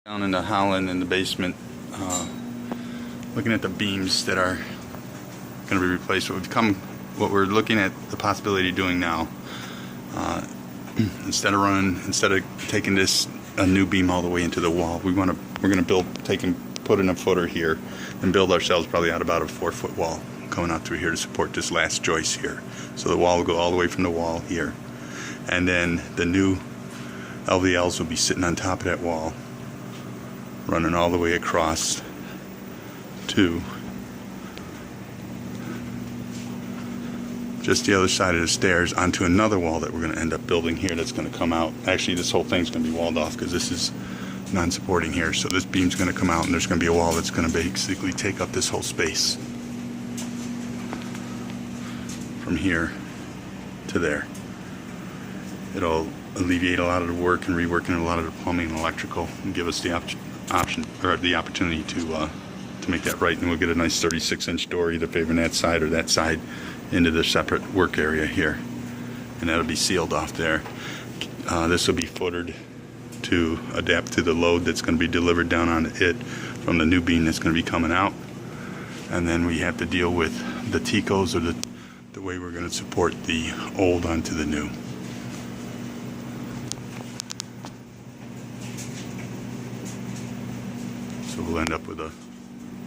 Down in the Holland in the basement, looking at the beams that are going to be replaced. What we're looking at the possibility of doing now, instead of taking a new beam all the way into the wall, we're going to put in a footer here and build ourselves probably out about a 4-foot wall coming out through here to support this last joist here. So the wall will go all the way from the wall here, and then the new LVLs will be sitting on top of that wall, running all the way across to just the other side of the stairs onto another wall that we're going to end up building here that's going to come out. Actually, this whole thing's going to be walled off because this is non-supporting here. So this beam's going to come out and there's going to be a wall that's going to basically take up this whole space from here to there. It'll alleviate a lot of the work and reworking a lot of the plumbing and electrical and give us the opportunity to make that right, and we'll get a nice 36-inch door either favoring that side or that side into the separate work area here, and that'll be sealed off there. This will be footered to adapt to the load that's going to be delivered down on it from the new beam that's going to be coming out, and then we have to deal with the TICOs, or the way we're going to support the old onto the new. So we'll end up with a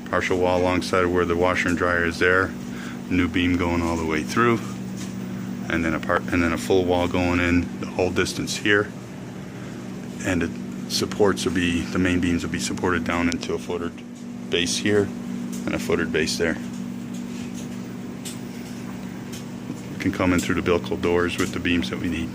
partial wall alongside of where the washer and dryer is there, new beam going all the way through, and then a full wall going in the whole distance here, and the main beams will be supported down into a footed base here and a footed base there. We can come in through the Bilco doors with the beams that we need.